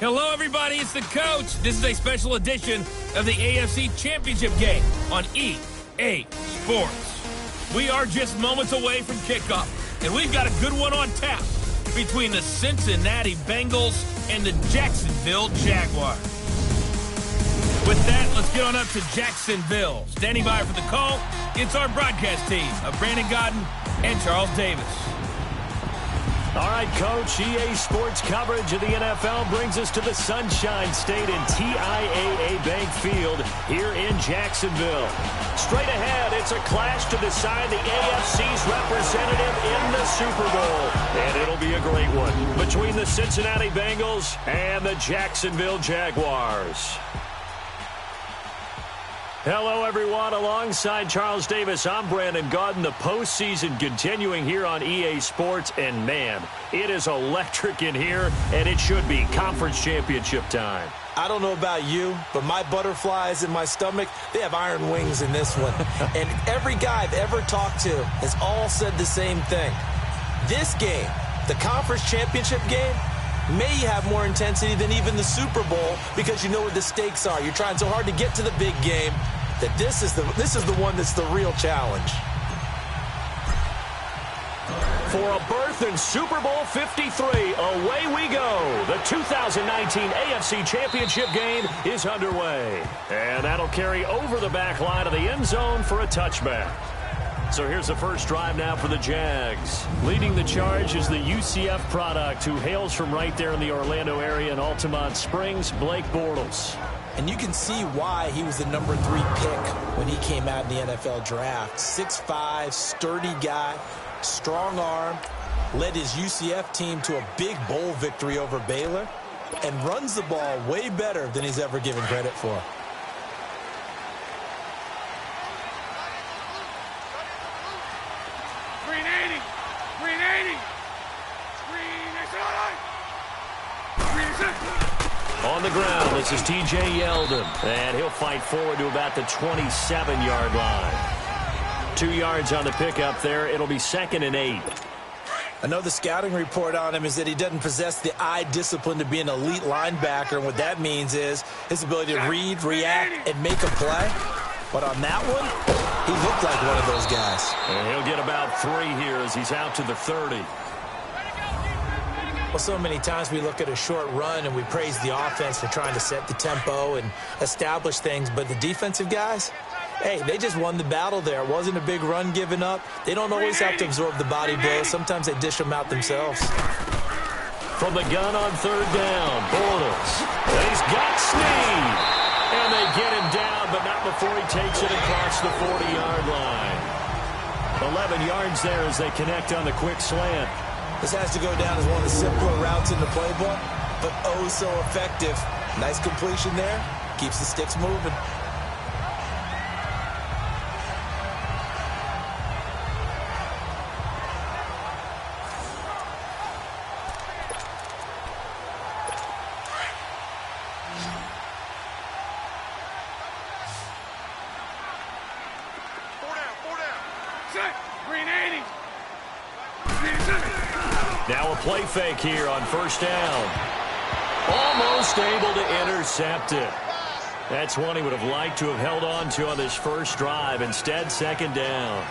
Hello, everybody. It's the coach. This is a special edition of the AFC Championship game on EA Sports. We are just moments away from kickoff, and we've got a good one on tap between the Cincinnati Bengals and the Jacksonville Jaguars. With that, let's get on up to Jacksonville. Standing by for the call, it's our broadcast team of Brandon Godden and Charles Davis. All right, Coach, EA Sports coverage of the NFL brings us to the Sunshine State in TIAA Bank Field here in Jacksonville. Straight ahead, it's a clash to decide the AFC's representative in the Super Bowl. And it'll be a great one between the Cincinnati Bengals and the Jacksonville Jaguars. Hello, everyone. Alongside Charles Davis, I'm Brandon Godden. The postseason continuing here on EA Sports. And, man, it is electric in here, and it should be conference championship time. I don't know about you, but my butterflies in my stomach, they have iron wings in this one. And every guy I've ever talked to has all said the same thing. This game, the conference championship game, may have more intensity than even the Super Bowl because you know what the stakes are. You're trying so hard to get to the big game that this is the one that's the real challenge. For a berth in Super Bowl 53, away we go. The 2019 AFC Championship game is underway. And that'll carry over the back line of the end zone for a touchback. So here's the first drive now for the Jags. Leading the charge is the UCF product who hails from right there in the Orlando area in Altamont Springs, Blake Bortles. And you can see why he was the number 3 pick when he came out in the NFL draft. 6'5", sturdy guy, strong arm, led his UCF team to a big bowl victory over Baylor, and runs the ball way better than he's ever given credit for. On the ground, this is T.J. Yeldon, and he'll fight forward to about the 27-yard line. 2 yards on the pickup there. It'll be 2nd and 8. I know the scouting report on him is that he doesn't possess the eye discipline to be an elite linebacker, and what that means is his ability to read, react, and make a play. But on that one, he looked like one of those guys. And he'll get about 3 here as he's out to the 30. Well, so many times we look at a short run and we praise the offense for trying to set the tempo and establish things, but the defensive guys, hey, they just won the battle there. It wasn't a big run given up. They don't always have to absorb the body blows. Sometimes they dish them out themselves. From the gun on 3rd down, Bortles. And he's got Snead. And they get him down, but not before he takes it across the 40-yard line. 11 yards there as they connect on the quick slant. This has to go down as one of the simpler routes in the playbook, but oh so effective. Nice completion there. Keeps the sticks moving. Now a play fake here on 1st down. Almost able to intercept it. That's one he would have liked to have held on to on this first drive. Instead, 2nd down.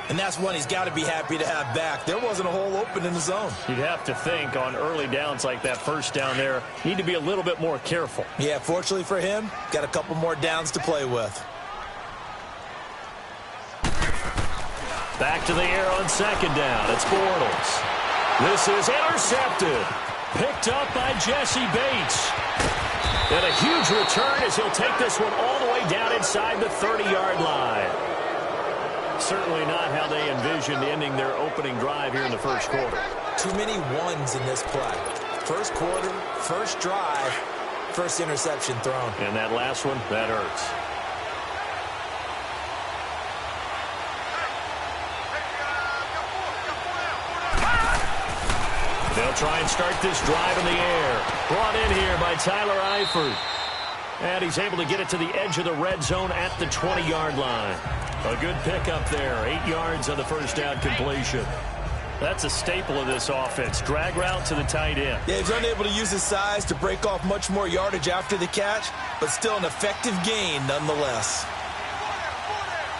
And that's one he's got to be happy to have back. There wasn't a hole open in the zone. You'd have to think on early downs like that 1st down there, need to be a little bit more careful. Yeah, fortunately for him, got a couple more downs to play with. Back to the air on 2nd down. It's Bortles. This is intercepted. Picked up by Jesse Bates. And a huge return as he'll take this one all the way down inside the 30-yard line. Certainly not how they envisioned ending their opening drive here in the first quarter. Too many ones in this play. First quarter, first drive, first interception thrown. And that last one, that hurts. They'll try and start this drive in the air. Brought in here by Tyler Eifert. And he's able to get it to the edge of the red zone at the 20-yard line. A good pickup there. 8 yards on the first down completion. That's a staple of this offense. Drag route to the tight end. Yeah, he's unable to use his size to break off much more yardage after the catch, but still an effective gain nonetheless.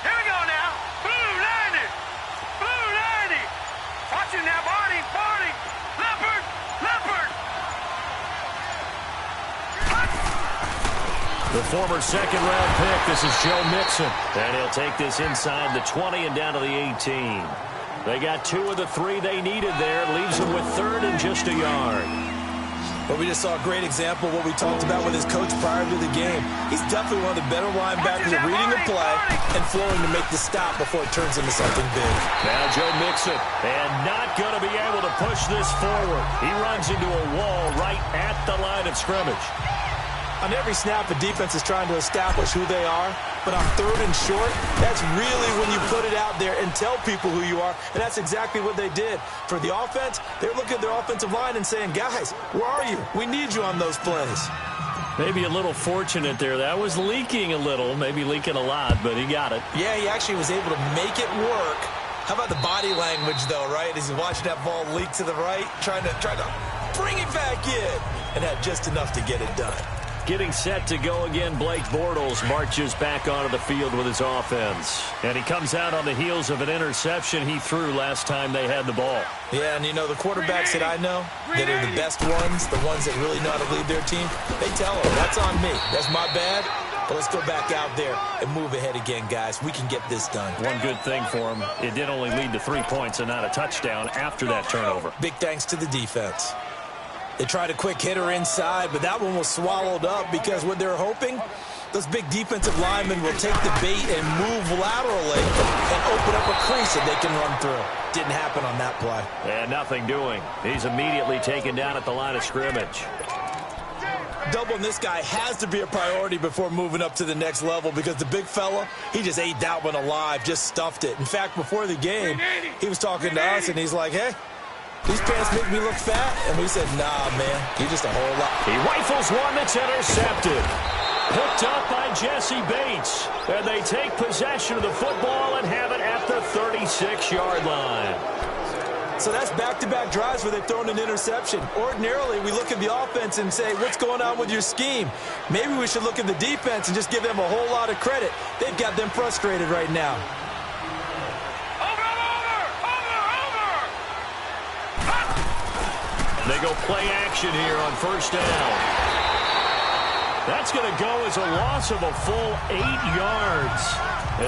Here we go now. Blue 90. Blue 90. Watching now, Barney. Leopard. The former second-round pick, this is Joe Mixon. And he'll take this inside the 20 and down to the 18. They got 2 of the 3 they needed there. Leaves them with 3rd and just a yard. But we just saw a great example of what we talked about with his coach prior to the game. He's definitely one of the better linebackers at reading a play and flowing to make the stop before it turns into something big. Now Joe Mixon, and not going to be able to push this forward. He runs into a wall right at the line of scrimmage. On every snap, a defense is trying to establish who they are. But on 3rd and short, that's really when you put it out there and tell people who you are. And that's exactly what they did. For the offense, they're looking at their offensive line and saying, guys, where are you? We need you on those plays. Maybe a little fortunate there. That was leaking a little, maybe leaking a lot, but he got it. Yeah, he actually was able to make it work. How about the body language, though, right? As he's watching that ball leak to the right, trying to bring it back in, and had just enough to get it done. Getting set to go again, Blake Bortles marches back onto the field with his offense. And he comes out on the heels of an interception he threw last time they had the ball. Yeah, and you know, the quarterbacks that I know that are the best ones, the ones that really know how to lead their team, they tell them, that's on me. That's my bad. But let's go back out there and move ahead again, guys. We can get this done. One good thing for him, it did only lead to 3 points and not a touchdown after that turnover. Big thanks to the defense. They tried a quick hitter inside, but that one was swallowed up because what they're hoping, those big defensive linemen will take the bait and move laterally and open up a crease that they can run through. Didn't happen on that play. And nothing doing. He's immediately taken down at the line of scrimmage. Doubling this guy has to be a priority before moving up to the next level because the big fella, he just ate that one alive, just stuffed it. In fact, before the game, he was talking to us, and he's like, hey, these pants make me look fat. And we said, nah, man, you're just a whole lot. He rifles one that's intercepted. Picked up by Jesse Bates. And they take possession of the football and have it at the 36-yard line. So that's back-to-back drives where they've thrown an interception. Ordinarily, we look at the offense and say, what's going on with your scheme? Maybe we should look at the defense and just give them a whole lot of credit. They've got them frustrated right now. They go play action here on first down. That's going to go as a loss of a full 8 yards.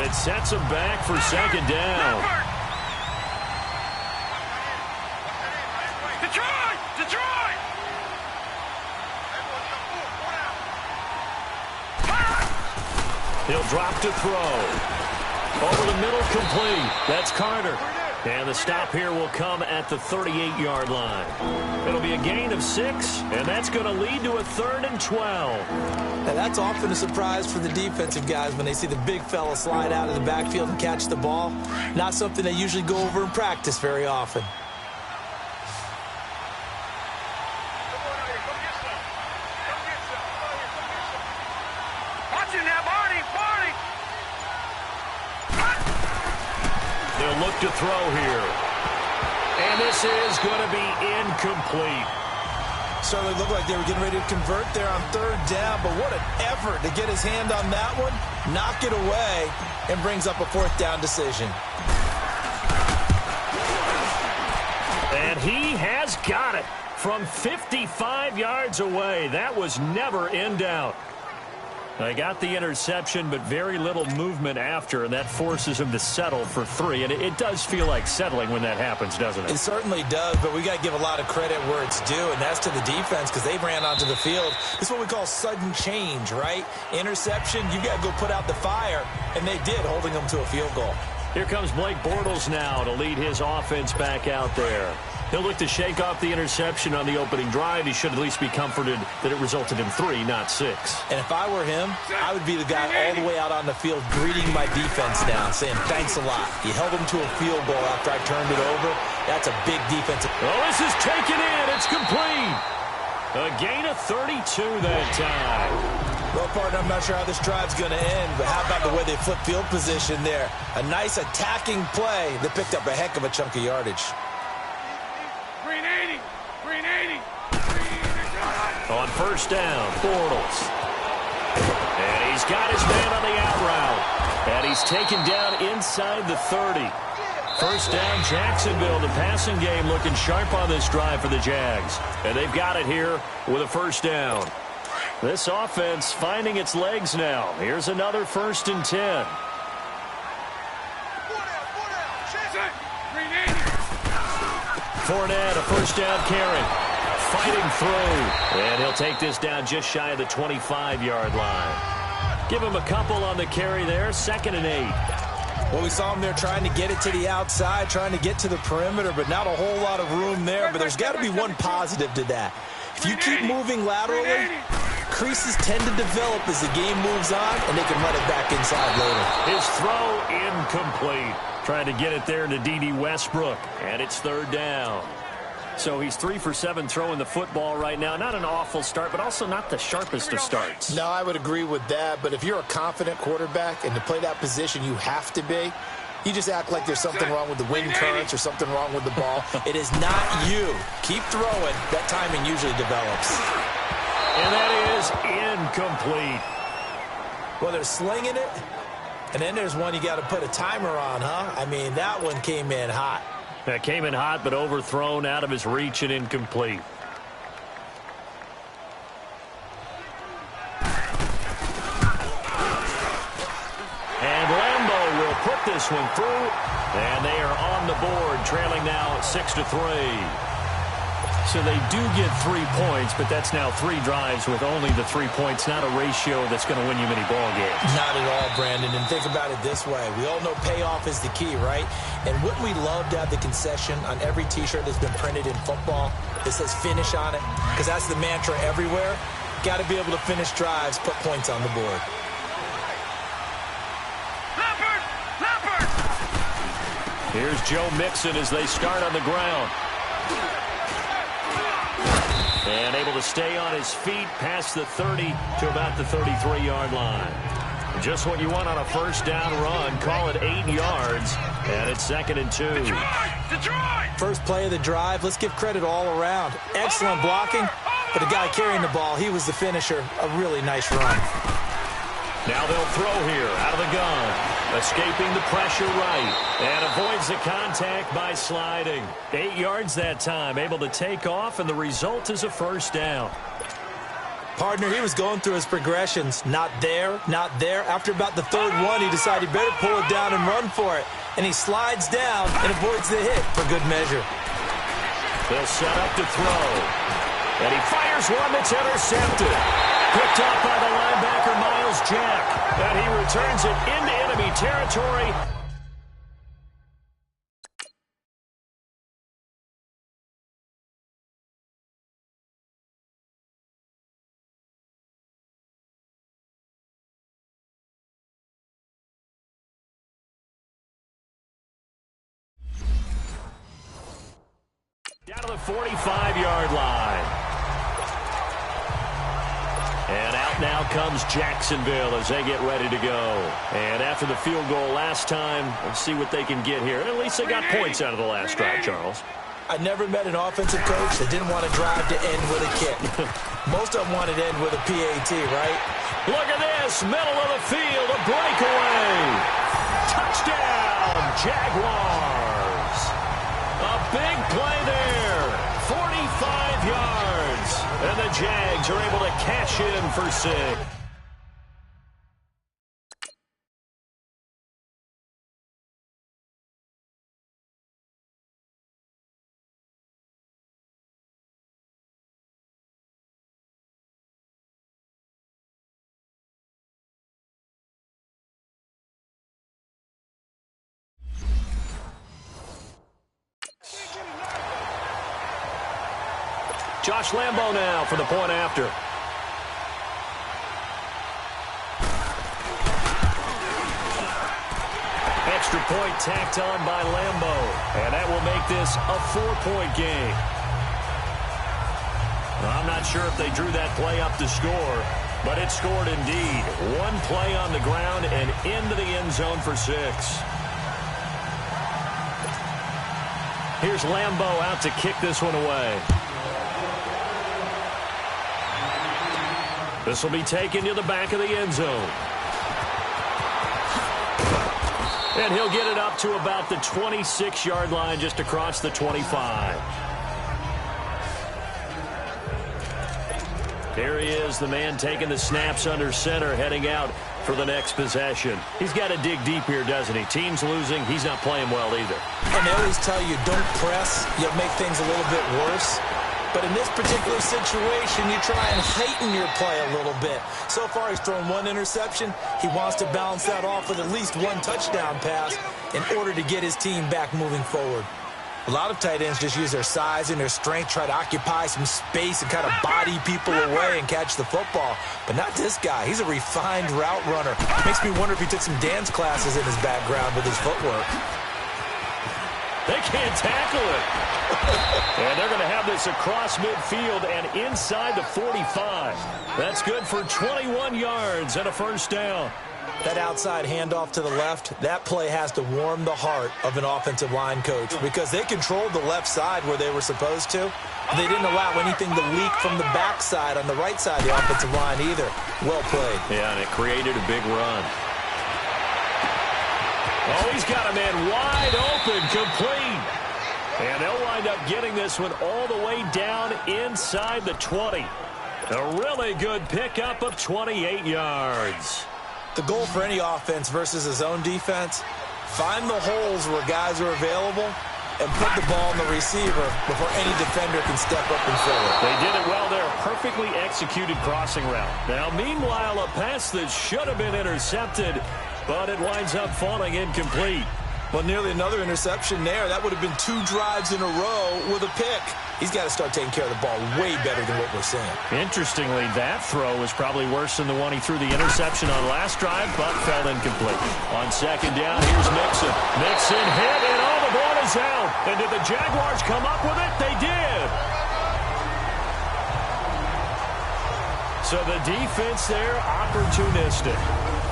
It sets them back for second down. Detroit! He'll drop to throw. Over the middle, complete. That's Carter. And the stop here will come at the 38-yard line. It'll be a gain of 6, and that's going to lead to a 3rd and 12. Now, that's often a surprise for the defensive guys when they see the big fella slide out of the backfield and catch the ball. Not something they usually go over in practice very often. They'll look to throw here. And this is going to be incomplete. Certainly looked like they were getting ready to convert there on 3rd down, but what an effort to get his hand on that one, knock it away, and brings up a 4th down decision. And he has got it from 55 yards away. That was never in doubt. They got the interception, but very little movement after, and that forces him to settle for 3. And it does feel like settling when that happens, doesn't it? It certainly does, but we got to give a lot of credit where it's due, and that's to the defense because they ran onto the field. This is what we call sudden change, right? Interception, you got to go put out the fire, and they did, holding them to a field goal. Here comes Blake Bortles now to lead his offense back out there. He'll look to shake off the interception on the opening drive. He should at least be comforted that it resulted in 3, not 6. And if I were him, I would be the guy all the way out on the field greeting my defense now, saying thanks a lot. You held them to a field goal after I turned it over. That's a big defensive. Oh, this is taken in. It's complete. A gain of 32 that time. Well, partner, I'm not sure how this drive's going to end, but how about the way they flip field position there? A nice attacking play that picked up a heck of a chunk of yardage. On first down, Bortles. And he's got his man on the out route. And he's taken down inside the 30. First down, Jacksonville. The passing game looking sharp on this drive for the Jags. And they've got it here with a first down. This offense finding its legs now. Here's another 1st and 10. Fournette, a first down carry. Fighting through. And he'll take this down just shy of the 25-yard line. Give him a couple on the carry there. 2nd and 8. Well, we saw him there trying to get it to the outside, trying to get to the perimeter, but not a whole lot of room there. But there's got to be one positive to that. If you keep moving laterally, creases tend to develop as the game moves on, and they can run it back inside later. His throw incomplete. Trying to get it there to D.D. Westbrook, and it's 3rd down. So he's 3 for 7 throwing the football right now. Not an awful start, but also not the sharpest of starts. No, I would agree with that. But if you're a confident quarterback and to play that position, you have to be. You just act like there's something wrong with the wind currents or something wrong with the ball. It is not you. Keep throwing. That timing usually develops. And that is incomplete. Well, they're slinging it. And then there's one you got to put a timer on, huh? I mean, that one came in hot. That came in hot, but overthrown, out of his reach, and incomplete. And Lambo will put this one through, and they are on the board, trailing now 6-3. So they do get 3 points, but that's now 3 drives with only the 3 points, not a ratio that's going to win you many ball games. Not at all, Brandon. And think about it this way. We all know payoff is the key, right? And wouldn't we love to have the concession on every T-shirt that's been printed in football that says finish on it? Because that's the mantra everywhere. Got to be able to finish drives, put points on the board. Here's Joe Mixon as they start on the ground. And able to stay on his feet past the 30 to about the 33-yard line. Just what you want on a first down run. Call it 8 yards. And it's 2nd and 2. Detroit! First play of the drive. Let's give credit all around. Excellent blocking. But the guy carrying the ball, he was the finisher. A really nice run. Now they'll throw here out of the gun. Escaping the pressure right. And avoids the contact by sliding. 8 yards that time. Able to take off, and the result is a first down. Partner, he was going through his progressions. Not there, not there. After about the 3rd one, he decided he better pull it down and run for it. And he slides down and avoids the hit for good measure. They'll set up to throw. And he fires one that's intercepted. Picked off by the linebacker, Miles Jack. And he returns it into enemy territory. Down to the 45-yard line. And out now comes Jacksonville as they get ready to go. And after the field goal last time, let's see what they can get here. And at least they got points out of the last drive, Charles. I never met an offensive coach that didn't want to drive to end with a kick. Most of them wanted to end with a PAT, right? Look at this, middle of the field, a breakaway. Touchdown, Jaguars. A big play there, 45 yards. And the Jags are able to cash in for 6. Josh Lambo now for the point after. Extra point tacked on by Lambo. And that will make this a 4-point game. Well, I'm not sure if they drew that play up to score, but it scored indeed. One play on the ground and into the end zone for 6. Here's Lambo out to kick this one away. This will be taken to the back of the end zone. And he'll get it up to about the 26-yard line, just across the 25. Here he is, the man taking the snaps under center, heading out for the next possession. He's got to dig deep here, doesn't he? Team's losing. He's not playing well either. And they always tell you, don't press. You'll make things a little bit worse. But in this particular situation, you try and heighten your play a little bit. So far, he's thrown one interception. He wants to balance that off with at least one touchdown pass in order to get his team back moving forward. A lot of tight ends just use their size and their strength, try to occupy some space and kind of body people away and catch the football. But not this guy. He's a refined route runner. Makes me wonder if he took some dance classes in his background with his footwork. They can't tackle it. And they're going to have this across midfield and inside the 45. That's good for 21 yards and a first down. That outside handoff to the left, that play has to warm the heart of an offensive line coach because they controlled the left side where they were supposed to. They didn't allow anything to leak from the backside on the right side of the offensive line either. Well played. Yeah, and it created a big run. Oh, he's got a man wide open, complete. And they'll wind up getting this one all the way down inside the 20. A really good pickup of 28 yards. The goal for any offense versus his own defense, find the holes where guys are available and put the ball in the receiver before any defender can step up and fill it. They did it well there. Perfectly executed crossing route. Now, meanwhile, a pass that should have been intercepted, but it winds up falling incomplete. Well, nearly another interception there. That would have been 2 drives in a row with a pick. He's got to start taking care of the ball way better than what we're seeing. Interestingly, that throw was probably worse than the one he threw the interception on last drive, but fell incomplete. On second down, here's Mixon. Mixon hit, and all the ball is out. And did the Jaguars come up with it? They did. So the defense there, opportunistic.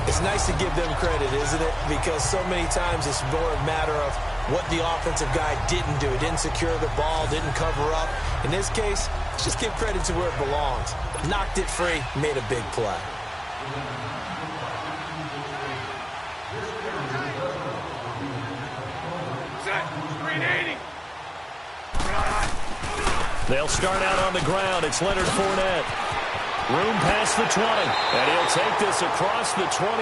It's nice to give them credit, isn't it? Because so many times it's more a matter of what the offensive guy didn't do. Didn't secure the ball, didn't cover up. In this case, just give credit to where it belongs. Knocked it free, made a big play. They'll start out on the ground. It's Leonard Fournette. Room past the 20, and he'll take this across the 25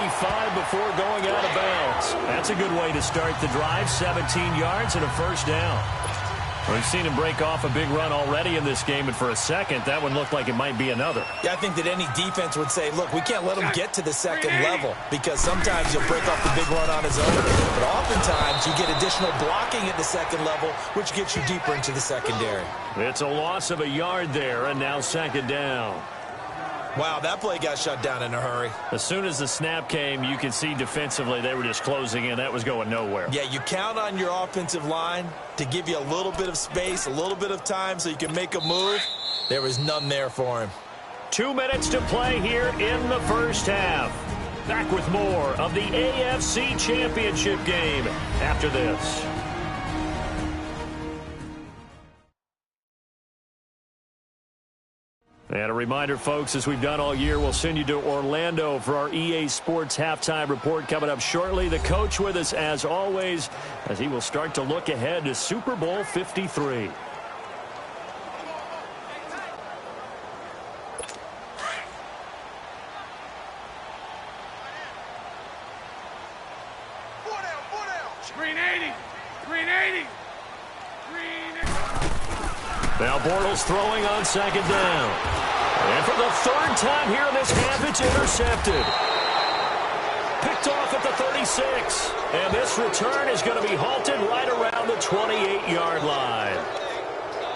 before going out of bounds. That's a good way to start the drive, 17 yards and a first down. We've seen him break off a big run already in this game, and for a second, that one looked like it might be another. Yeah, I think that any defense would say, look, we can't let him get to the second level because sometimes he'll break off the big run on his own, but oftentimes you get additional blocking at the second level, which gets you deeper into the secondary. It's a loss of a yard there, and now second down. Wow, that play got shut down in a hurry. As soon as the snap came, you could see defensively they were just closing in. That was going nowhere. Yeah, you count on your offensive line to give you a little bit of space, a little bit of time so you can make a move. There was none there for him. 2 minutes to play here in the first half. Back with more of the AFC Championship game after this. And a reminder, folks, as we've done all year, we'll send you to Orlando for our EA Sports halftime report coming up shortly. The coach with us, as always, as he will start to look ahead to Super Bowl 53. Green 80. Green 80. Now Bortles throwing on second down. And for the third time here in this half, it's intercepted. Picked off at the 36. And this return is going to be halted right around the 28-yard line.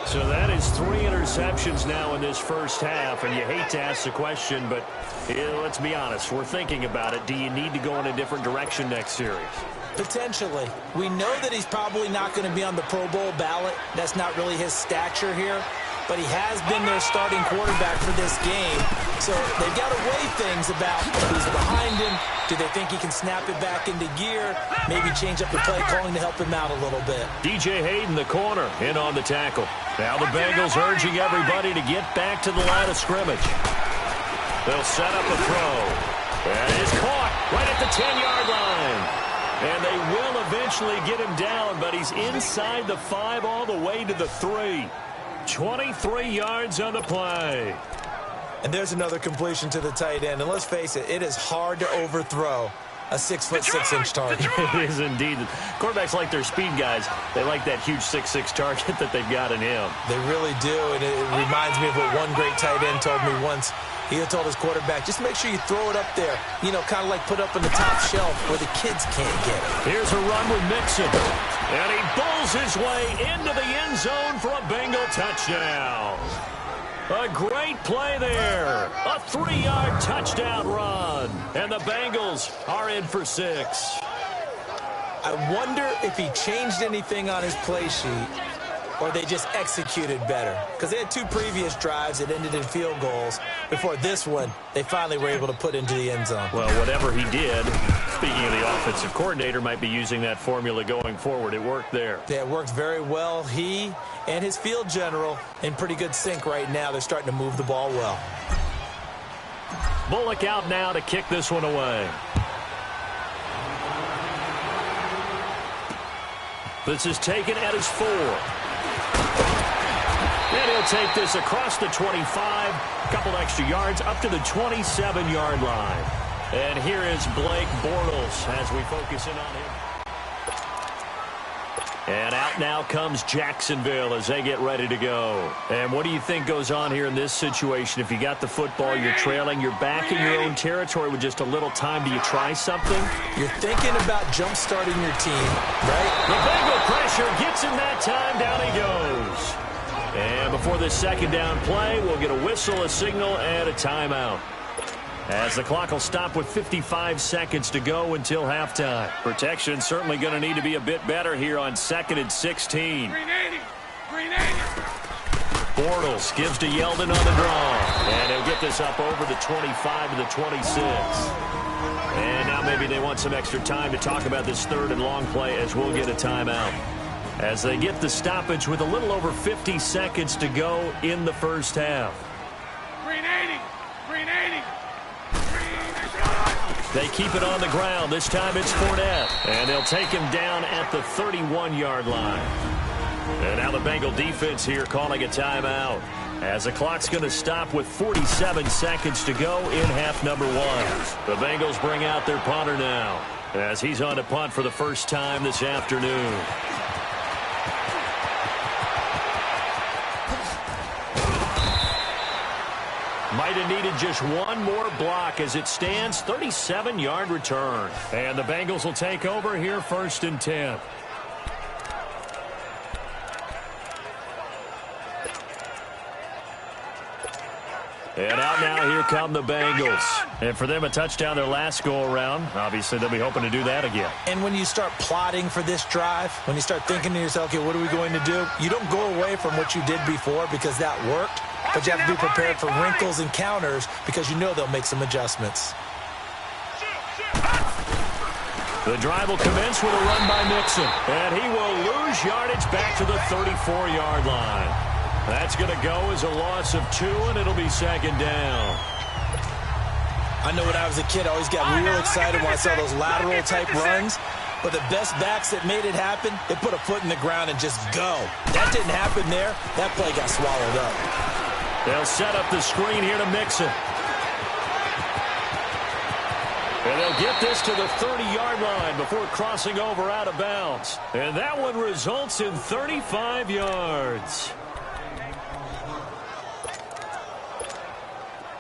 So that is 3 interceptions now in this first half. And you hate to ask the question, but let's be honest. We're thinking about it. Do you need to go in a different direction next series? Potentially. We know that he's probably not going to be on the Pro Bowl ballot. That's not really his stature here. But he has been their starting quarterback for this game. So they've got to weigh things about who's behind him. Do they think he can snap it back into gear? Maybe change up the play calling to help him out a little bit. DJ Hayden, the corner, in on the tackle. Now the Bengals urging everybody to get back to the line of scrimmage. They'll set up a throw. And it is caught right at the 10-yard line. And they will eventually get him down, but he's inside the 5 all the way to the 3. 23 yards on the play. And there's another completion to the tight end. And let's face it, it is hard to overthrow a 6'6" target. It is indeed. Quarterbacks like their speed guys. They like that huge 6'6" target that they've got in him. They really do, and it reminds me of what one great tight end told me once. He had told his quarterback, just make sure you throw it up there, you know, kind of like put up on the top shelf where the kids can't get it. Here's a run with Mixon, and he bulls his way into the end zone for a Bengal touchdown. A great play there. A 3-yard touchdown run. And the Bengals are in for 6. I wonder if he changed anything on his play sheet or they just executed better. Because they had 2 previous drives that ended in field goals. Before this one, they finally were able to put into the end zone. Well, whatever he did, speaking of the offensive coordinator, might be using that formula going forward. It worked there. Yeah, it worked very well. He and his field general in pretty good sync right now. They're starting to move the ball well. Bullock out now to kick this one away. This is taken at his 4. And he'll take this across the 25, a couple extra yards up to the 27-yard line. And here is Blake Bortles as we focus in on him. And out now comes Jacksonville as they get ready to go. And what do you think goes on here in this situation? If you got the football, you're trailing, you're back in your own territory with just a little time. Do you try something? You're thinking about jump-starting your team, right? The Bengal pressure gets him that time. Down he goes. And before this second down play, we'll get a whistle, a signal, and a timeout. As the clock will stop with 55 seconds to go until halftime. Protection certainly going to need to be a bit better here on 2nd and 16. Bortles gives to Yeldon on the draw. And he'll get this up over the 25 to the 26. And now maybe they want some extra time to talk about this 3rd and long play as we'll get a timeout. As they get the stoppage with a little over 50 seconds to go in the first half. They keep it on the ground. This time it's Fournette. And they'll take him down at the 31-yard line. And now the Bengal defense here calling a timeout. As the clock's going to stop with 47 seconds to go in half number 1. The Bengals bring out their punter now as he's on to punt for the first time this afternoon. Might have needed just one more block as it stands. 37-yard return. And the Bengals will take over here 1st and 10. And out now, here come the Bengals. And for them, a touchdown their last go-around. Obviously, they'll be hoping to do that again. And when you start plotting for this drive, when you start thinking to yourself, okay, what are we going to do? You don't go away from what you did before because that worked. But you have to be prepared for wrinkles and counters because you know they'll make some adjustments. The drive will commence with a run by Mixon. And he will lose yardage back to the 34-yard line. That's going to go as a loss of 2, and it'll be 2nd down. I know when I was a kid, I always got real excited when I saw those lateral-type runs. But the best backs that made it happen, they put a foot in the ground and just go. That didn't happen there. That play got swallowed up. They'll set up the screen here to Mixon. And they'll get this to the 30-yard line before crossing over out of bounds. And that one results in 35 yards.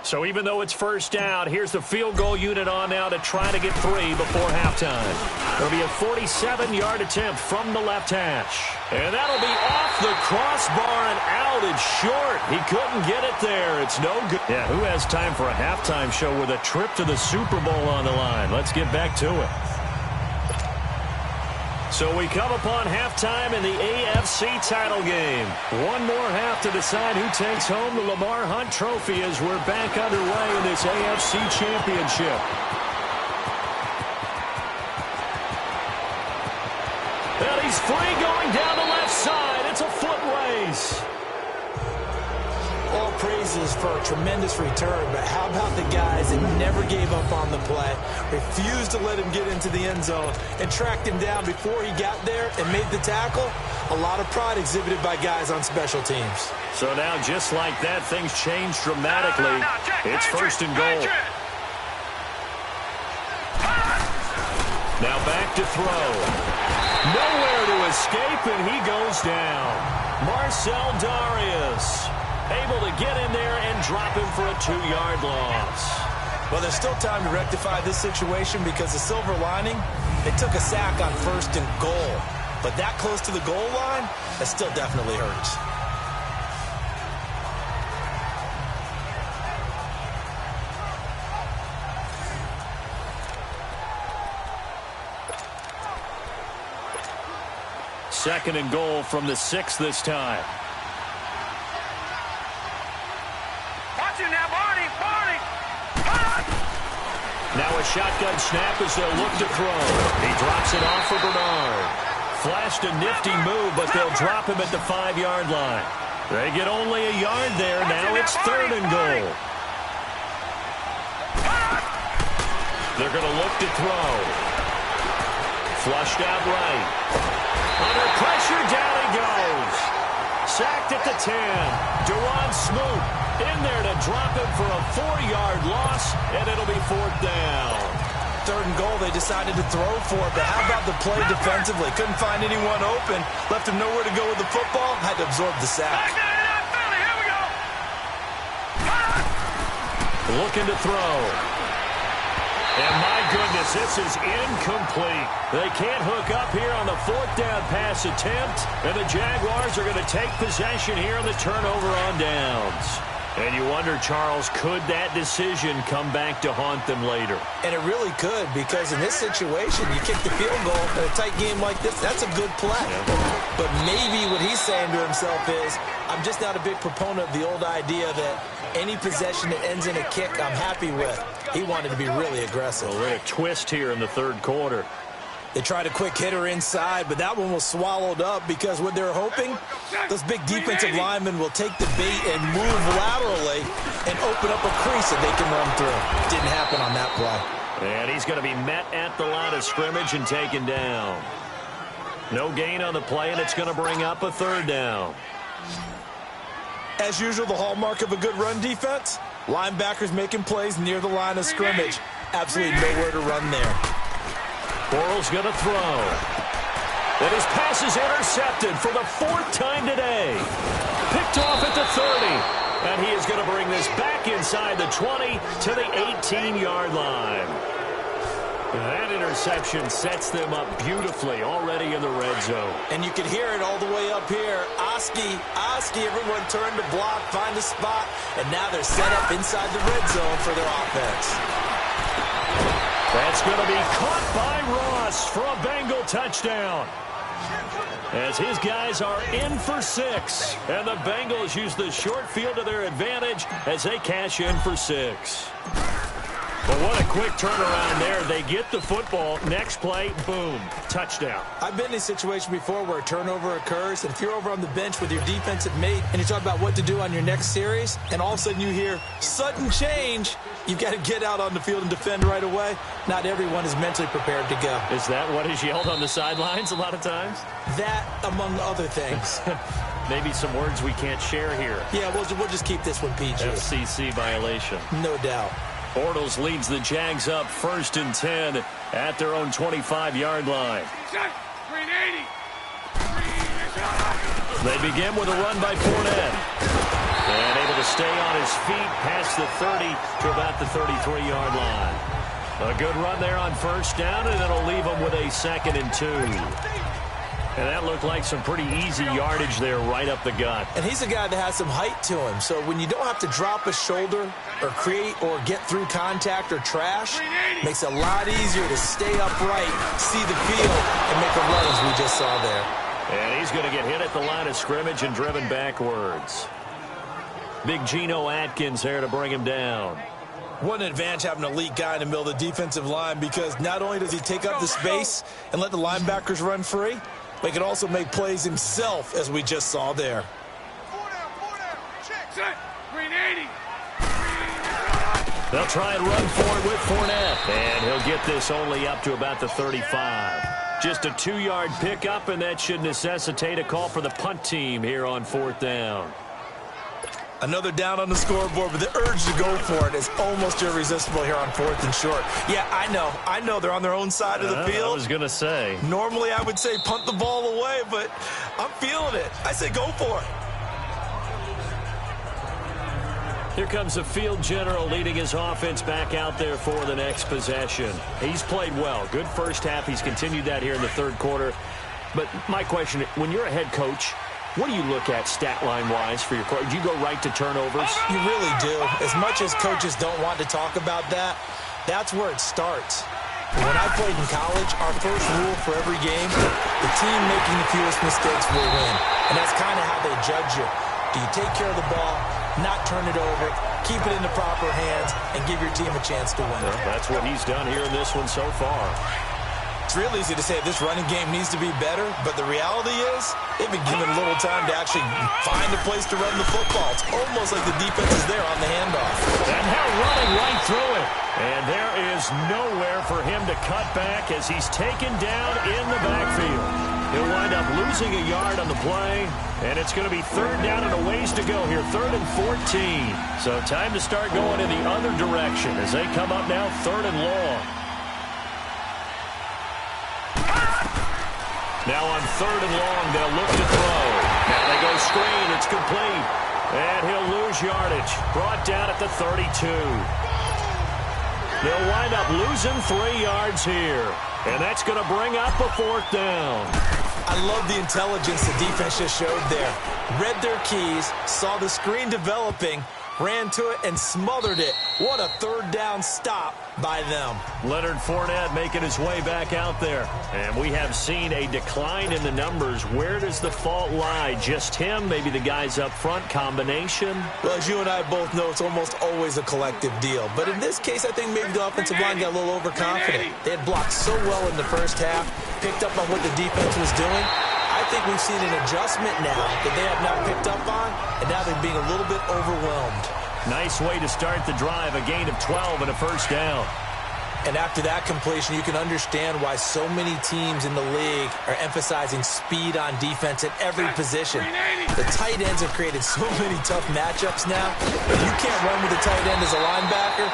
So even though it's first down, here's the field goal unit on now to try to get 3 before halftime. It'll be a 47-yard attempt from the left hash. And that'll be off the crossbar and out. It's short. He couldn't get it there. It's no good. Yeah, who has time for a halftime show with a trip to the Super Bowl on the line? Let's get back to it. So we come upon halftime in the AFC title game. One more half to decide who takes home the Lamar Hunt Trophy as we're back underway in this AFC Championship. And he's free going down the left side. It's a foot race. Well, praises for a tremendous return, but how about the guys that never gave up on the play, refused to let him get into the end zone, and tracked him down before he got there and made the tackle? A lot of pride exhibited by guys on special teams. So now, just like that, things change dramatically. It's first and goal. Now back to throw. Nowhere to escape, and he goes down. Marcel Darius able to get in there and drop him for a 2-yard loss. Well, there's still time to rectify this situation because the silver lining, they took a sack on first and goal. But that close to the goal line, that still definitely hurts. Second and goal from the 6 this time. Watch it now, Barney, Barney. Now a shotgun snap as they'll look to throw. He drops it off for Bernard. Flashed a nifty move, but they'll drop him at the 5-yard line. They get only a yard there. Now it's third and goal. They're going to look to throw. Flushed out right. Under pressure, down he goes. Sacked at the 10. Duron Smoot in there to drop him for a 4-yard loss, and it'll be fourth down. Third and goal, they decided to throw for it, but how about the play defensively? Couldn't find anyone open, left him nowhere to go with the football, had to absorb the sack. Here we go. Looking to throw. And my goodness, this is incomplete. They can't hook up here on the fourth down pass attempt, and the Jaguars are going to take possession here on the turnover on downs. And you wonder, Charles, could that decision come back to haunt them later? And it really could, because in this situation, you kick the field goal in a tight game like this, that's a good play. Yeah. But maybe what he's saying to himself is, I'm just not a big proponent of the old idea that any possession that ends in a kick I'm happy with. He wanted to be really aggressive. A little twist here in the third quarter. They tried a quick hitter inside, but that one was swallowed up because what they're hoping, those big defensive linemen will take the bait and move laterally and open up a crease that they can run through. Didn't happen on that play. And he's going to be met at the line of scrimmage and taken down. No gain on the play, and it's going to bring up a third down. As usual, the hallmark of a good run defense, linebackers making plays near the line of scrimmage. Absolutely nowhere to run there. Bortles going to throw. And his pass is intercepted for the 4th time today. Picked off at the 30. And he is going to bring this back inside the 20 to the 18-yard line. That interception sets them up beautifully already in the red zone. And you can hear it all the way up here. Oski, everyone turned to block, find a spot, and now they're set up inside the red zone for their offense. That's going to be caught by Ross for a Bengal touchdown. As his guys are in for 6. And the Bengals use the short field to their advantage as they cash in for 6. But what a quick turnaround there. They get the football. Next play, boom, touchdown. I've been in a situation before where a turnover occurs, and if you're over on the bench with your defensive mate and you talk about what to do on your next series, and all of a sudden you hear sudden change, you've got to get out on the field and defend right away. Not everyone is mentally prepared to go. Is that what is yelled on the sidelines a lot of times? That, among other things. Maybe some words we can't share here. Yeah, we'll just keep this one PG. FCC violation. No doubt. Bortles leads the Jags up 1st and 10 at their own 25-yard line. They begin with a run by Fournette. And able to stay on his feet past the 30 to about the 33-yard line. A good run there on 1st down, and it'll leave them with a 2nd and 2. And that looked like some pretty easy yardage there right up the gut. And he's a guy that has some height to him. So when you don't have to drop a shoulder or create or get through contact or trash, makes it a lot easier to stay upright, see the field, and make a run as we just saw there. And he's going to get hit at the line of scrimmage and driven backwards. Big Geno Atkins there to bring him down. What an advantage having an elite guy in the middle of the defensive line, because not only does he take up the space and let the linebackers run free, but he can also make plays himself, as we just saw there. 4 down. Check. Set. Green They'll try and run for it with Fournette. And he'll get this only up to about the 35. Just a 2-yard pickup, and that should necessitate a call for the punt team here on 4th down. Another down on the scoreboard, but the urge to go for it is almost irresistible here on 4th and short. Yeah, I know they're on their own side of the field. I was going to say. Normally I would say punt the ball away, but I'm feeling it. I say go for it. Here comes the field general leading his offense back out there for the next possession. He's played well. Good first half. He's continued that here in the third quarter. But my question, when you're a head coach, what do you look at stat line-wise for your coach? Do you go right to turnovers? You really do. As much as coaches don't want to talk about that, that's where it starts. When I played in college, our first rule for every game, the team making the fewest mistakes will win. And that's kind of how they judge you. Do you take care of the ball, not turn it over, keep it in the proper hands, and give your team a chance to win? Well, that's what he's done here in this one so far. It's real easy to say this running game needs to be better, but the reality is they've been given little time to actually find a place to run the football. It's almost like the defense is there on the handoff. And now running right through it. And there is nowhere for him to cut back as he's taken down in the backfield. He'll wind up losing a yard on the play, and it's going to be 3rd down and a ways to go here, 3rd and 14. So time to start going in the other direction as they come up now 3rd and long. Now on 3rd and long, they'll look to throw. Now they go screen. It's complete. And he'll lose yardage. Brought down at the 32. They'll wind up losing 3 yards here. And that's going to bring up a 4th down. I love the intelligence the defense just showed there. Read their keys, saw the screen developing, ran to it, and smothered it. What a 3rd down stop by them. Leonard Fournette making his way back out there. And we have seen a decline in the numbers. Where does the fault lie? Just him? Maybe the guys up front? Combination? Well, as you and I both know, it's almost always a collective deal. But in this case, I think maybe the offensive line got a little overconfident. They had blocked so well in the first half, picked up on what the defense was doing. I think we've seen an adjustment now that they have not picked up on, and now they're being a little bit overwhelmed. Nice way to start the drive, a gain of 12 and a 1st down. And after that completion, you can understand why so many teams in the league are emphasizing speed on defense at every position. The tight ends have created so many tough matchups now. If you can't run with the tight end as a linebacker,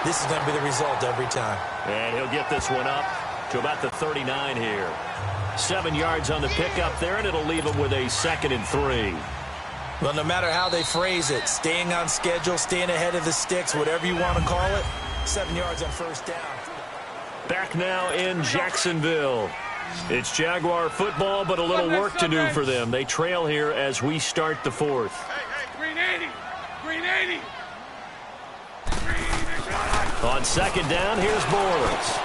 this is going to be the result every time. And he'll get this one up to about the 39 here. 7 yards on the pickup there, and it'll leave him with a 2nd and 3. Well, no matter how they phrase it, staying on schedule, staying ahead of the sticks, whatever you want to call it, 7 yards on 1st down. Back now in Jacksonville. It's Jaguar football, but a little work to do for them. They trail here as we start the 4th. Hey, green 80. Green 80. On 2nd down, here's Bortles.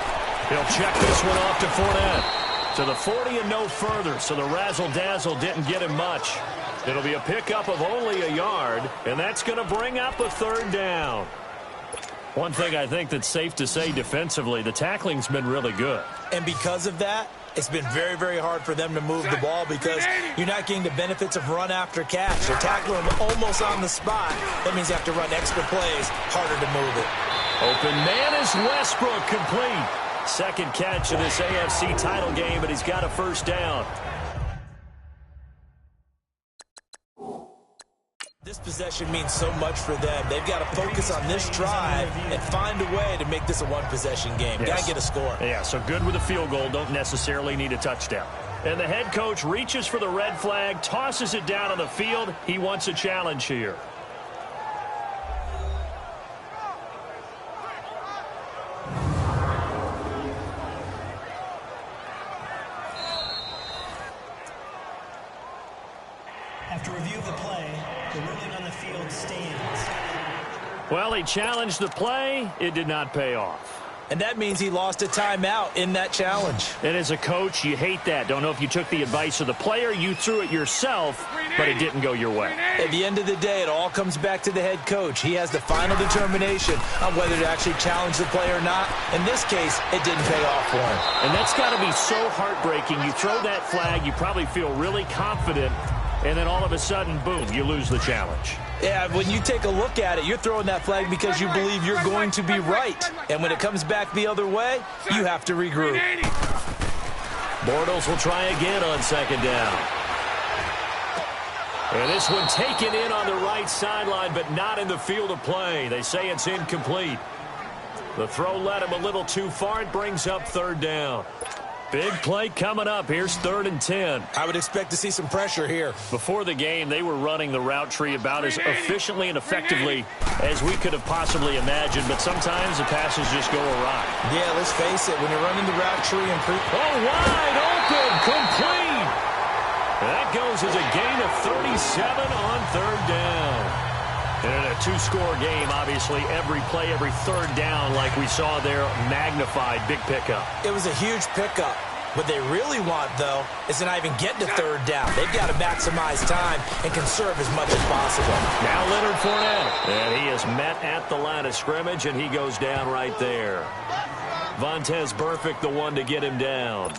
He'll check this one off to Fournette. To the 40 and no further, so the razzle-dazzle didn't get him much. It'll be a pickup of only a yard, and that's going to bring up a 3rd down. One thing I think that's safe to say defensively, the tackling's been really good. And because of that, it's been very, very hard for them to move the ball because you're not getting the benefits of run after catch. They're tackling them almost on the spot. That means you have to run extra plays, harder to move it. Open man is Westbrook, complete. 2nd catch of this AFC title game, but he's got a 1st down. This possession means so much for them. They've got to focus on this drive and find a way to make this a one-possession game. Yes. Got to get a score. Yeah, so good with a field goal. Don't necessarily need a touchdown. And the head coach reaches for the red flag, tosses it down on the field. He wants a challenge here. After review of the play, the ruling on the field stands. Well, he challenged the play. It did not pay off. And that means he lost a timeout in that challenge. And as a coach, you hate that. Don't know if you took the advice of the player, you threw it yourself, but it didn't go your way. At the end of the day, it all comes back to the head coach. He has the final determination on whether to actually challenge the play or not. In this case, it didn't pay off for him. And that's got to be so heartbreaking. You throw that flag, you probably feel really confident, and then all of a sudden, boom, you lose the challenge. Yeah, when you take a look at it, you're throwing that flag because you believe you're going to be right. And when it comes back the other way, you have to regroup. Bortles will try again on second down. And this one taken in on the right sideline, but not in the field of play. They say it's incomplete. The throw led him a little too far. It brings up third down. Big play coming up. Here's 3rd and 10. I would expect to see some pressure here. Before the game, they were running the route tree about as efficiently and effectively as we could have possibly imagined, but sometimes the passes just go awry. Yeah, let's face it. When you're running the route tree and wide open, complete. That goes as a gain of 37 on 3rd down. And in a 2-score game, obviously, every play, every 3rd down, like we saw there, magnified. Big pickup. It was a huge pickup. What they really want, though, is to not even get to 3rd down. They've got to maximize time and conserve as much as possible. Now Leonard Fournette. And he is met at the line of scrimmage, and he goes down right there. Vontaze Burfict, the one to get him down.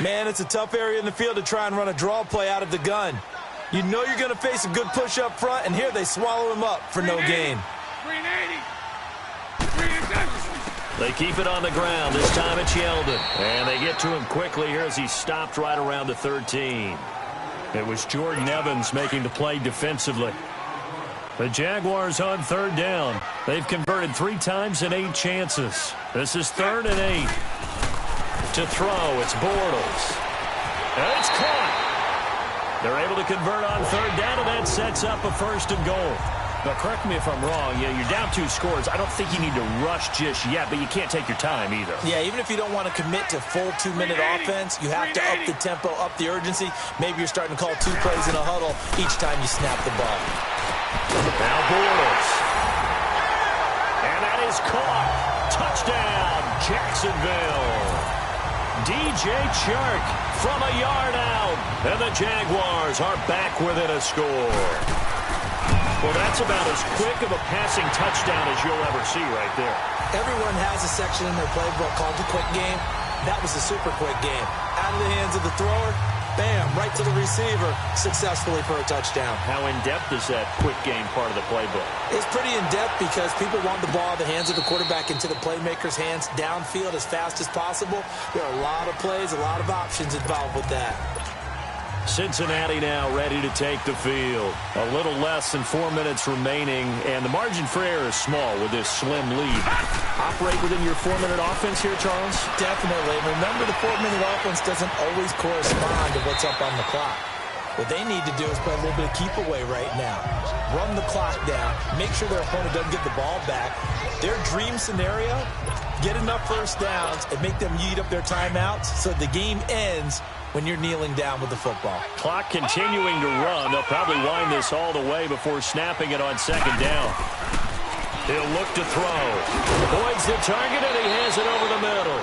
Man, it's a tough area in the field to try and run a draw play out of the gun. You know you're going to face a good push up front, and here they swallow him up for no gain. They keep it on the ground. This time it's Yeldon. And they get to him quickly here as he stopped right around the 13. It was Jordan Evans making the play defensively. The Jaguars on 3rd down. They've converted 3 times in 8 chances. This is 3rd and 8. To throw, it's Bortles. And it's caught. They're able to convert on 3rd down, and that sets up a 1st and goal. Now, correct me if I'm wrong. Yeah, you're down 2 scores. I don't think you need to rush just yet, but you can't take your time either. Yeah, even if you don't want to commit to full 2-minute offense, you have to up the tempo, up the urgency. Maybe you're starting to call 2 plays in a huddle each time you snap the ball. Now Bortles. And that is caught. Touchdown, Jacksonville. DJ Chark from a yard out. And the Jaguars are back within a score. Well, that's about as quick of a passing touchdown as you'll ever see right there. Everyone has a section in their playbook called the quick game. That was a super quick game. Out of the hands of the thrower, bam, right to the receiver, successfully for a touchdown. How in-depth is that quick game part of the playbook? It's pretty in-depth because people want the ball in the hands of the quarterback into the playmaker's hands downfield as fast as possible. There are a lot of plays, a lot of options involved with that. Cincinnati now ready to take the field. A little less than 4 minutes remaining, and the margin for error is small with this slim lead. Operate within your 4-minute offense here, Charles? Definitely. Remember, the 4-minute offense doesn't always correspond to what's up on the clock. What they need to do is play a little bit of keep away right now. Run the clock down. Make sure their opponent doesn't get the ball back. Their dream scenario, get enough 1st downs and make them eat up their timeouts so the game ends when you're kneeling down with the football. Clock continuing to run. They'll probably wind this all the way before snapping it on 2nd down. He'll look to throw. Avoids the target, and he has it over the middle.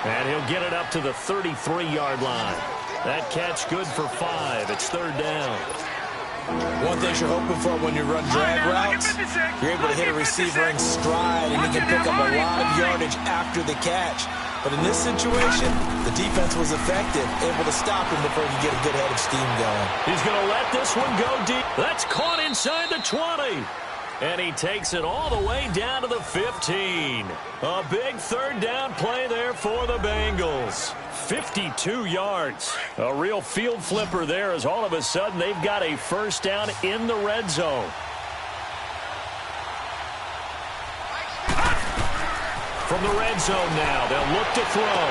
And he'll get it up to the 33-yard line. That catch good for 5. It's 3rd down. One thing you're hoping for when you run drag routes, you're able to hit a receiver in stride, and he can pick up a lot of yardage after the catch. But in this situation, the defense was effective, able to stop him before he could get a good head of steam going. He's going to let this one go deep. That's caught inside the 20. And he takes it all the way down to the 15. A big 3rd down play there for the Bengals. 52 yards. A real field flipper there as all of a sudden they've got a 1st down in the red zone. From the red zone now, they'll look to throw.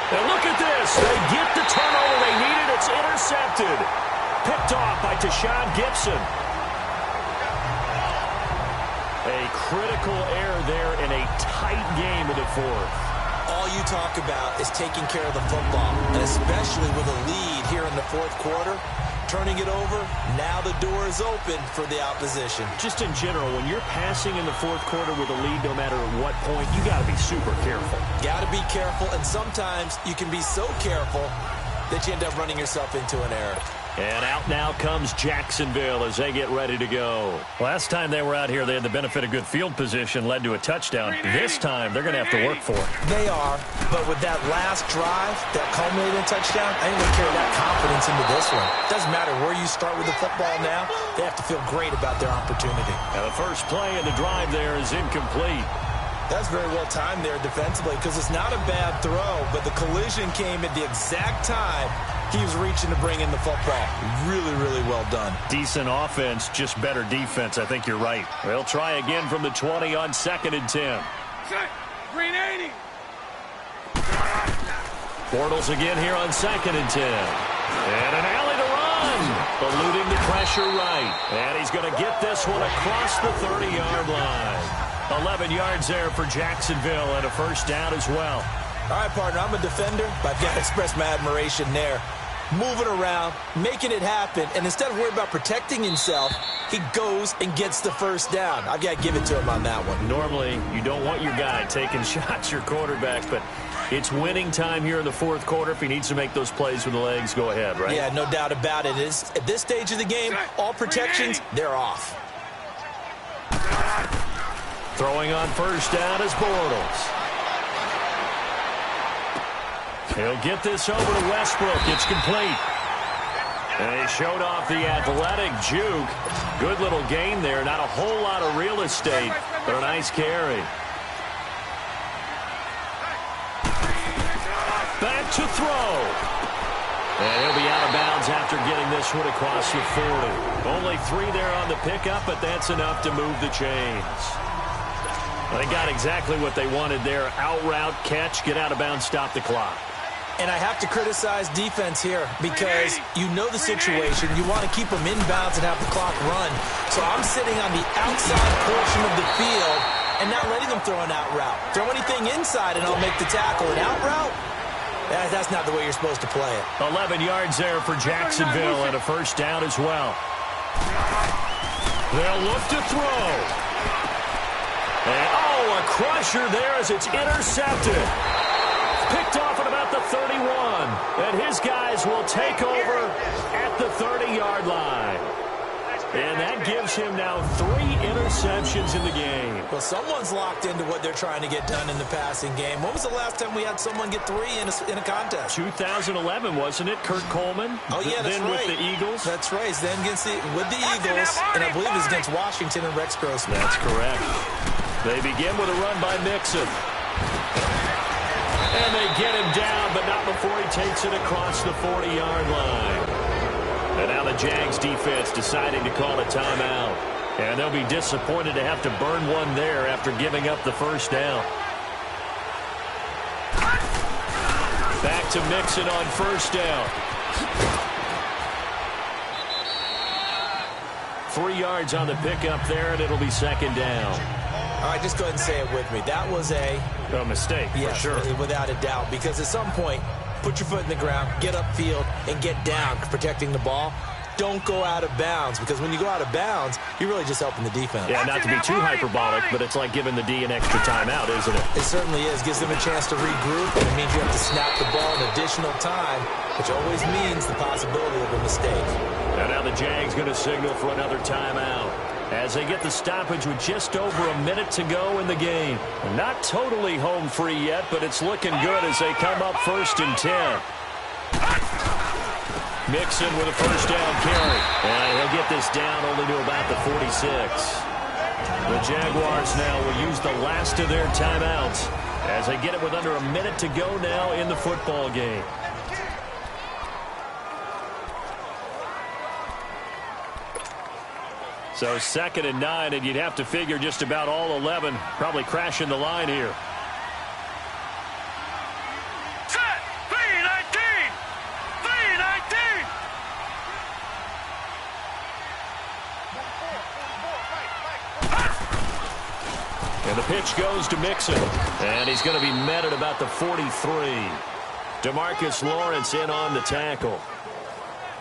And look at this. They get the turnover they needed. It's intercepted. Picked off by Tashawn Gibson. A critical error there in a tight game in the 4th. All you talk about is taking care of the football, and especially with a lead here in the 4th quarter, turning it over, now the door is open for the opposition. Just in general, when you're passing in the 4th quarter with a lead, no matter at what point, you got to be super careful. Got to be careful, and sometimes you can be so careful that you end up running yourself into an error. And out now comes Jacksonville as they get ready to go. Last time they were out here, they had the benefit of good field position, led to a touchdown. This time, they're going to have to work for it. They are, but with that last drive, that culminated in touchdown, I think they carry that confidence into this one. Doesn't matter where you start with the football now, they have to feel great about their opportunity. And the first play in the drive there is incomplete. That's very well timed there defensively because it's not a bad throw, but the collision came at the exact time he was reaching to bring in the football. Really, really well done. Decent offense, just better defense. I think you're right. They'll try again from the 20 on 2nd and 10. Green 80. Bortles again here on 2nd and 10. And an alley to run. Eluding the pressure right. And he's going to get this one across the 30-yard line. 11 yards there for Jacksonville and a first down as well. All right, partner, I'm a defender, but I've got to express my admiration there. Moving around, making it happen, and instead of worrying about protecting himself, he goes and gets the first down. I've got to give it to him on that one. Normally, you don't want your guy taking shots, your quarterback, but it's winning time here in the fourth quarter. If he needs to make those plays with the legs, go ahead, right? Yeah, no doubt about it. At this stage of the game, all protections, they're off. Throwing on first down is Bortles. He'll get this over to Westbrook. It's complete. And he showed off the athletic juke. Good little gain there. Not a whole lot of real estate, but a nice carry. Back to throw. And he'll be out of bounds after getting this one across the 40. Only 3 there on the pickup, but that's enough to move the chains. They got exactly what they wanted there. Out route, catch, get out of bounds, stop the clock. And I have to criticize defense here because you know the situation. You want to keep them inbounds and have the clock run. So I'm sitting on the outside portion of the field and not letting them throw an out route. Throw anything inside and I'll make the tackle. An out route? That's not the way you're supposed to play it. 11 yards there for Jacksonville and a first down as well. They'll look to throw. And, a crusher there as it's intercepted. Picked off at about the 31. And his guys will take over at the 30-yard line. And that gives him now 3 interceptions in the game. Well, someone's locked into what they're trying to get done in the passing game. When was the last time we had someone get 3 in a contest? 2011, wasn't it? Kurt Coleman? Oh, yeah, that's then right. with the Eagles? That's right. Then with the Eagles, and I believe it was against Washington and Rex Grossman. That's correct. They begin with a run by Mixon. And they get him down, but not before he takes it across the 40-yard line. And now the Jags defense deciding to call a timeout. And they'll be disappointed to have to burn one there after giving up the first down. Back to Mixon on first down. 3 yards on the pickup there, and it'll be second down. All right, just go ahead and say it with me. That was a mistake, yes, for sure. Without a doubt, because at some point, put your foot in the ground, get upfield, and get down protecting the ball. Don't go out of bounds, because when you go out of bounds, you're really just helping the defense. Yeah, not to be too hyperbolic, but it's like giving the D an extra timeout, isn't it? It certainly is. Gives them a chance to regroup, and it means you have to snap the ball an additional time, which always means the possibility of a mistake. And now the Jags going to signal for another timeout as they get the stoppage with just over a minute to go in the game. Not totally home free yet, but it's looking good as they come up 1st and 10. Mixon with a first down carry. And he'll get this down only to about the 46. The Jaguars now will use the last of their timeouts as they get it with under a minute to go now in the football game. So 2nd and 9, and you'd have to figure just about all 11 probably crashing the line here. Set! 3-19! 3-19! And the pitch goes to Mixon. And he's going to be met at about the 43. DeMarcus Lawrence in on the tackle.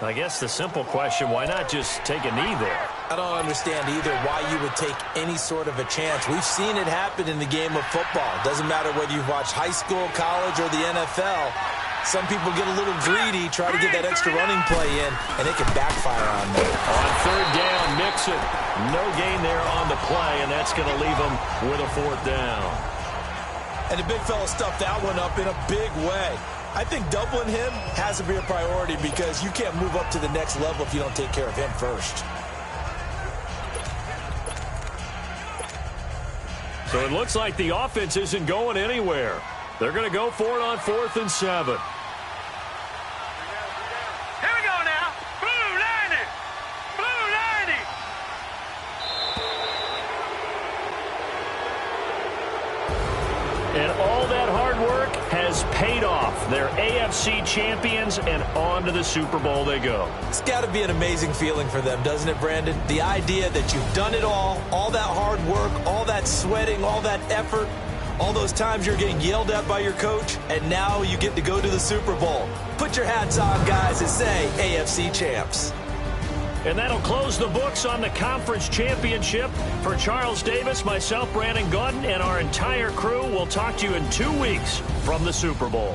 I guess the simple question, why not just take a knee there? I don't understand either why you would take any sort of a chance. We've seen it happen in the game of football. Doesn't matter whether you've watched high school, college, or the NFL. Some people get a little greedy, try to get that extra running play in, and it can backfire on them. On third down, Mixon. No gain there on the play, and that's going to leave him with a fourth down. And the big fella stuffed that one up in a big way. I think doubling him has to be a priority because you can't move up to the next level if you don't take care of him first. So it looks like the offense isn't going anywhere. They're going to go for it on 4th and 7. Here we go now. Blue 90. Blue 90. And all that hard work has paid off. They're AFC champions, and on to the Super Bowl they go. It's got to be an amazing feeling for them, doesn't it, Brandon? The idea that you've done it all that hard work, all that sweating, all that effort, all those times you're getting yelled at by your coach, and now you get to go to the Super Bowl. Put your hats on, guys, and say AFC champs. And that'll close the books on the conference championship. For Charles Davis, myself, Brandon Gaudin, and our entire crew, we'll talk to you in 2 weeks from the Super Bowl.